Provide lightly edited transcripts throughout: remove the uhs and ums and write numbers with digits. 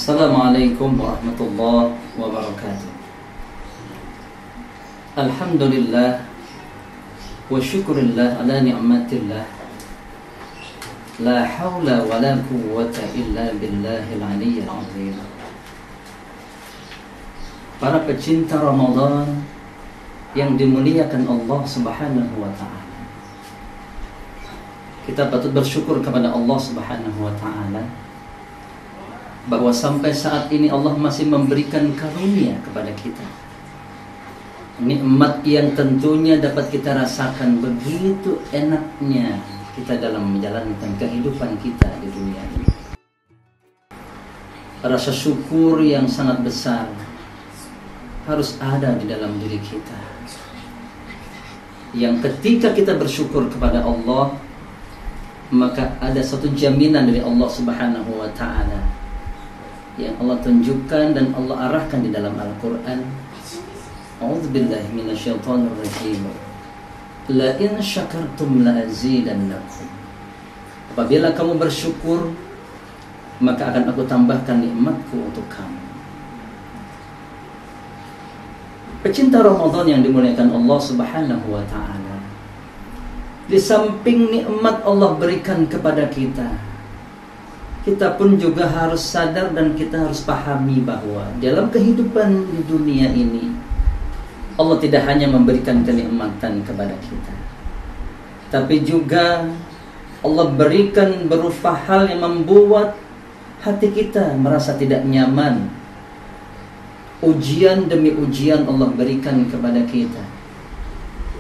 Assalamualaikum warahmatullahi wabarakatuh. Alhamdulillah wa syukurillah ala ni'matillah. La hawla wa la quwwata illa billahil aliyyil azim. Para pecinta Ramadan yang dimuliakan Allah Subhanahu wa ta'ala, kita patut bersyukur kepada Allah Subhanahu wa ta'ala bahwa sampai saat ini Allah masih memberikan karunia kepada kita, nikmat yang tentunya dapat kita rasakan. Begitu enaknya kita dalam menjalankan kehidupan kita di dunia ini. Rasa syukur yang sangat besar harus ada di dalam diri kita, yang ketika kita bersyukur kepada Allah, maka ada satu jaminan dari Allah Subhanahu wa ta'ala yang Allah tunjukkan dan Allah arahkan di dalam Al-Quran. A'udzubillahi minasyaitonir rajim. La in syakartum la azidannakum. Apabila kamu bersyukur, maka akan aku tambahkan nikmatku untuk kamu. Pecinta Ramadan yang dimuliakan Allah Subhanahu wa ta'ala, di samping nikmat Allah berikan kepada kita, kita pun juga harus sadar dan kita harus pahami bahwa dalam kehidupan di dunia ini, Allah tidak hanya memberikan kenikmatan kepada kita, tapi juga Allah berikan berupa hal yang membuat hati kita merasa tidak nyaman. Ujian demi ujian Allah berikan kepada kita,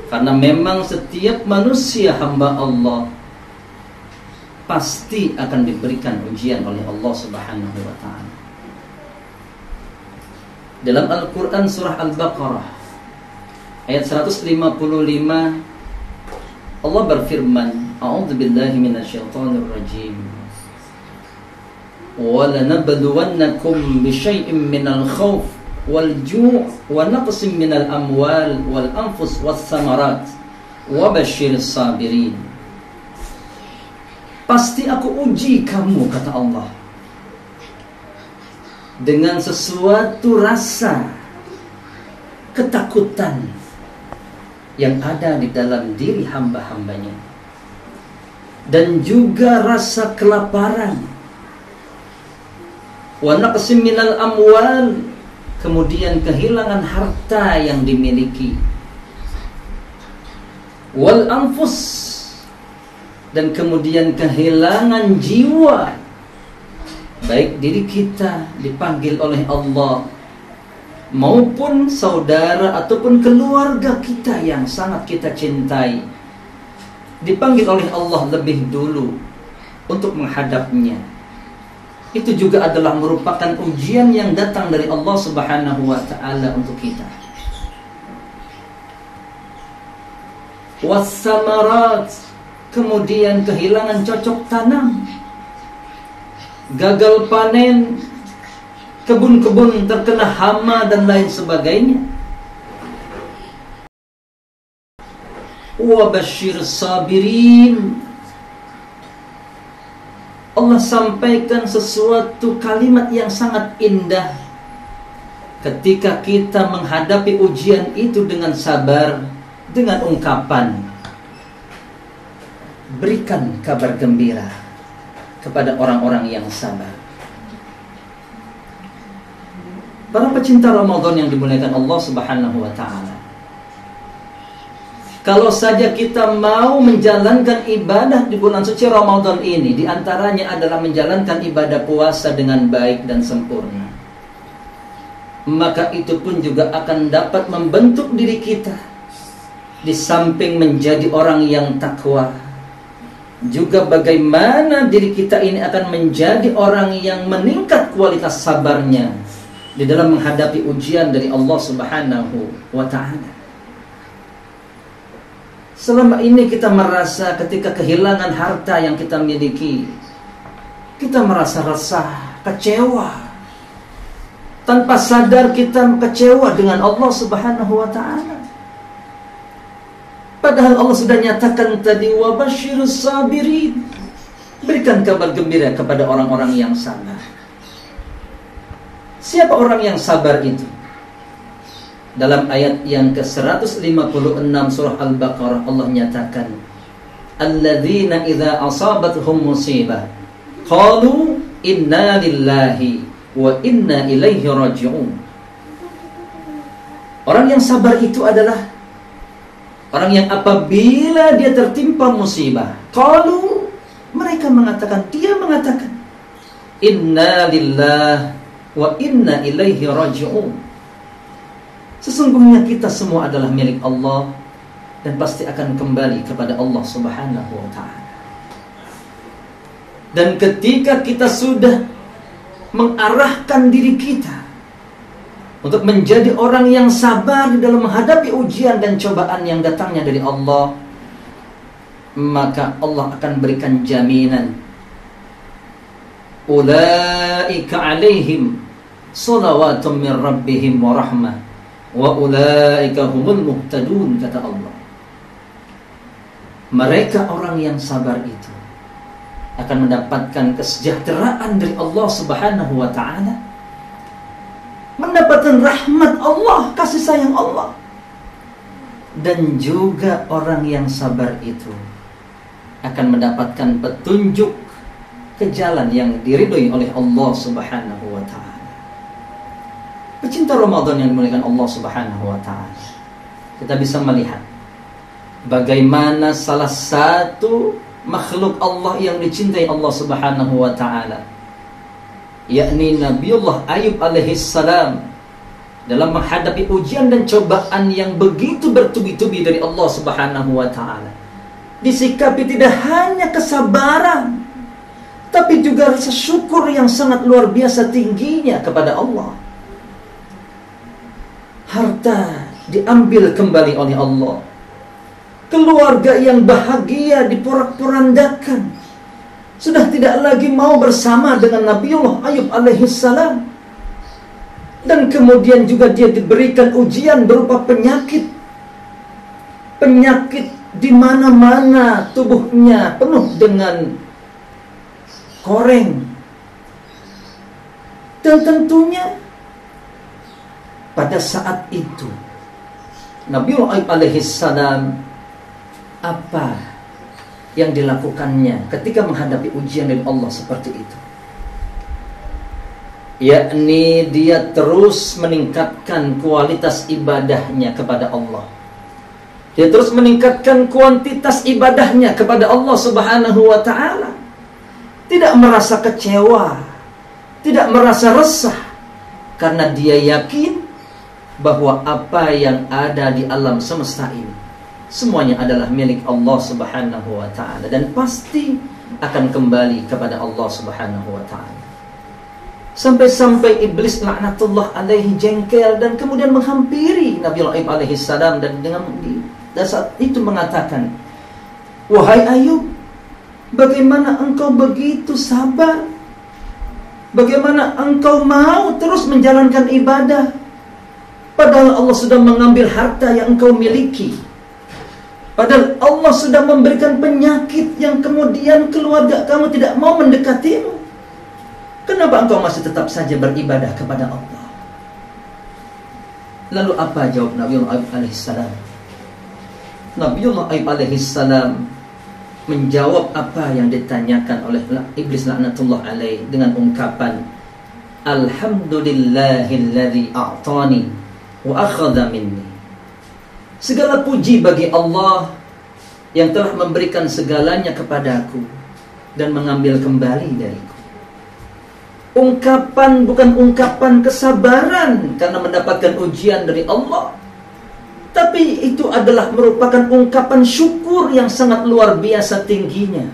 karena memang setiap manusia hamba Allah pasti akan diberikan ujian oleh Allah Subhanahu wa ta'ala. Dalam Al-Quran surah Al-Baqarah ayat 155, Allah berfirman, A'udzubillahi minasyaitonir rajim. Wa lanabluwannakum bisyai'in minal khawf wal ju' wa naqsim minal amwal wal anfus was samarat wa basyiris sabirin. Pasti aku uji kamu, kata Allah, dengan sesuatu rasa ketakutan yang ada di dalam diri hamba-hambanya, dan juga rasa kelaparan. Wa naqsim minal amwal, kemudian kehilangan harta yang dimiliki. Wal anfus, dan kemudian kehilangan jiwa, baik diri kita dipanggil oleh Allah maupun saudara ataupun keluarga kita yang sangat kita cintai dipanggil oleh Allah lebih dulu untuk menghadapnya. Itu juga adalah merupakan ujian yang datang dari Allah Subhanahu wa ta'ala untuk kita. Was-samarat, kemudian kehilangan cocok tanam, gagal panen, kebun-kebun terkena hama dan lain sebagainya. Wa basyir sabirin, Allah sampaikan sesuatu kalimat yang sangat indah ketika kita menghadapi ujian itu dengan sabar, dengan ungkapan, berikan kabar gembira kepada orang-orang yang sabar. Para pecinta Ramadan yang dimuliakan Allah Subhanahu wa ta'ala, kalau saja kita mau menjalankan ibadah di bulan suci Ramadan ini, diantaranya adalah menjalankan ibadah puasa dengan baik dan sempurna, maka itu pun juga akan dapat membentuk diri kita. Di samping menjadi orang yang takwa, juga bagaimana diri kita ini akan menjadi orang yang meningkat kualitas sabarnya di dalam menghadapi ujian dari Allah Subhanahu wa ta'ala. Selama ini kita merasa ketika kehilangan harta yang kita miliki, kita merasa resah, kecewa. Tanpa sadar kita kecewa dengan Allah Subhanahu wa ta'ala. Padahal Allah sudah nyatakan tadi, wa basyirus sabirin, berikan kabar gembira kepada orang-orang yang sabar. Siapa orang yang sabar itu? Dalam ayat yang ke-156 surah Al-Baqarah Allah nyatakan, alladzina idza asabatuhum musibah qalu inna lillahi wa inna ilaihi raji'un. Orang yang sabar itu adalah orang yang apabila dia tertimpa musibah, qalu, mereka mengatakan, dia mengatakan, inna lillahi wa inna ilaihi raji'un. Sesungguhnya kita semua adalah milik Allah dan pasti akan kembali kepada Allah Subhanahu wa ta'ala. Dan ketika kita sudah mengarahkan diri kita untuk menjadi orang yang sabar dalam menghadapi ujian dan cobaan yang datangnya dari Allah, maka Allah akan berikan jaminan, ulaika alaihim salawatun min rabbihim wa rahmah wa ulaika humul muhtadun, kata Allah. Mereka orang yang sabar itu akan mendapatkan kesejahteraan dari Allah Subhanahu wa ta'ala, mendapatkan rahmat Allah, kasih sayang Allah. Dan juga orang yang sabar itu akan mendapatkan petunjuk ke jalan yang diridhoi oleh Allah Subhanahu wa ta'ala. Pecinta Ramadan yang dimuliakan Allah Subhanahu wa ta'ala, kita bisa melihat bagaimana salah satu makhluk Allah yang dicintai Allah Subhanahu wa ta'ala, yakni Nabiullah Ayub alaihissalam, dalam menghadapi ujian dan cobaan yang begitu bertubi-tubi dari Allah Subhanahu wa ta'ala, disikapi tidak hanya kesabaran, tapi juga rasa syukur yang sangat luar biasa tingginya kepada Allah. Harta diambil kembali oleh Allah, keluarga yang bahagia diporak-porandakan, sudah tidak lagi mau bersama dengan Nabiullah Ayub alaihissalam. Dan kemudian juga dia diberikan ujian berupa penyakit. Penyakit di mana-mana tubuhnya penuh dengan koreng. Dan tentunya pada saat itu Nabiullah Ayub alaihissalam, apa yang dilakukannya ketika menghadapi ujian dari Allah seperti itu? Yakni dia terus meningkatkan kualitas ibadahnya kepada Allah. Dia terus meningkatkan kuantitas ibadahnya kepada Allah Subhanahu wa ta'ala. Tidak merasa kecewa, tidak merasa resah, karena dia yakin bahwa apa yang ada di alam semesta ini semuanya adalah milik Allah Subhanahu wa ta'ala, dan pasti akan kembali kepada Allah Subhanahu wa ta'ala. Sampai-sampai iblis laknatullah alaihi jengkel dan kemudian menghampiri Nabiullah Ayub alaihi salam, dan saat itu mengatakan, wahai Ayub, bagaimana engkau begitu sabar? Bagaimana engkau mau terus menjalankan ibadah, padahal Allah sudah mengambil harta yang engkau miliki? Padahal Allah sudah memberikan penyakit yang kemudian keluarga kamu tidak mau mendekatimu. Kenapa engkau masih tetap saja beribadah kepada Allah? Lalu apa jawab Nabiullah Ayub alaihissalam? Nabiullah Ayub alaihissalam menjawab apa yang ditanyakan oleh iblis laknatullah alaih dengan ungkapan, alhamdulillahilladzi a'tani wa akhadha minni. Segala puji bagi Allah yang telah memberikan segalanya kepadaku dan mengambil kembali dariku. Ungkapan bukan ungkapan kesabaran karena mendapatkan ujian dari Allah, tapi itu adalah merupakan ungkapan syukur yang sangat luar biasa tingginya.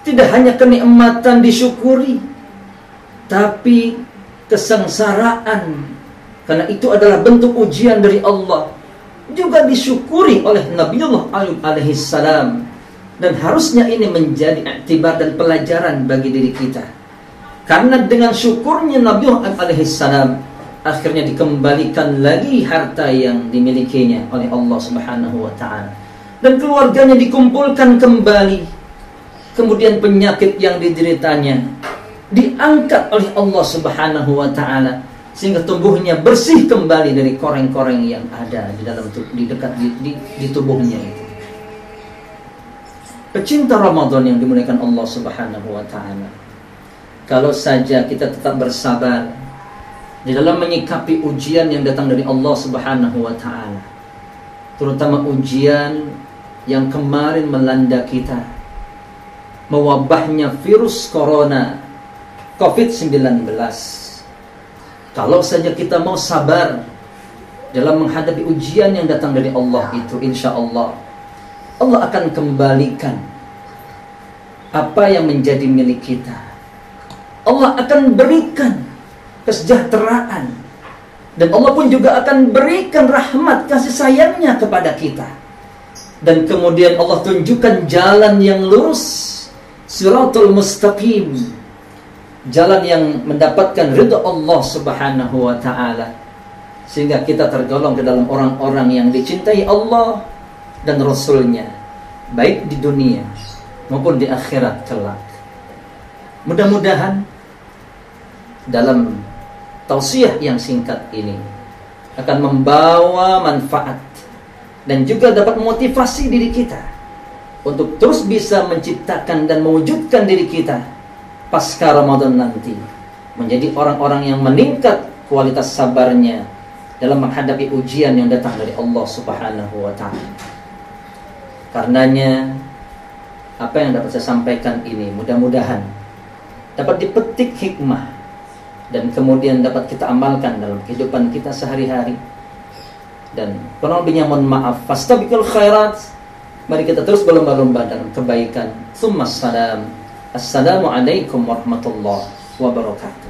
Tidak hanya kenikmatan disyukuri, tapi kesengsaraan, karena itu adalah bentuk ujian dari Allah, juga disyukuri oleh Nabiullah Ayub alaihissalam. Dan harusnya ini menjadi iktibar dan pelajaran bagi diri kita, karena dengan syukurnya Nabiullah Ayub alaihissalam, akhirnya dikembalikan lagi harta yang dimilikinya oleh Allah Subhanahu wa ta'ala, dan keluarganya dikumpulkan kembali. Kemudian penyakit yang dideritanya diangkat oleh Allah Subhanahu wa ta'ala, sehingga tubuhnya bersih kembali dari koreng-koreng yang ada di dalam di tubuhnya itu. Pecinta Ramadan yang dimuliakan Allah Subhanahu wa taala, kalau saja kita tetap bersabar di dalam menyikapi ujian yang datang dari Allah Subhanahu wa taala, terutama ujian yang kemarin melanda kita, mewabahnya virus corona COVID-19. Kalau saja kita mau sabar dalam menghadapi ujian yang datang dari Allah itu, insya Allah Allah akan kembalikan apa yang menjadi milik kita. Allah akan berikan kesejahteraan, dan Allah pun juga akan berikan rahmat kasih sayangnya kepada kita. Dan kemudian Allah tunjukkan jalan yang lurus, siratul mustaqim, jalan yang mendapatkan ridha Allah Subhanahu wa ta'ala, sehingga kita tergolong ke dalam orang-orang yang dicintai Allah dan Rasulnya, baik di dunia maupun di akhirat kelak. Mudah-mudahan dalam tausiah yang singkat ini akan membawa manfaat dan juga dapat memotivasi diri kita untuk terus bisa menciptakan dan mewujudkan diri kita pasca Ramadan nanti menjadi orang-orang yang meningkat kualitas sabarnya dalam menghadapi ujian yang datang dari Allah Subhanahu wa ta'ala. Karenanya apa yang dapat saya sampaikan ini mudah-mudahan dapat dipetik hikmah dan kemudian dapat kita amalkan dalam kehidupan kita sehari-hari. Dan kurang lebihnya mohon maaf. Fastabiqul khairat. Mari kita terus berlomba-lomba dalam kebaikan. Tsummas salam. Assalamualaikum warahmatullahi wabarakatuh.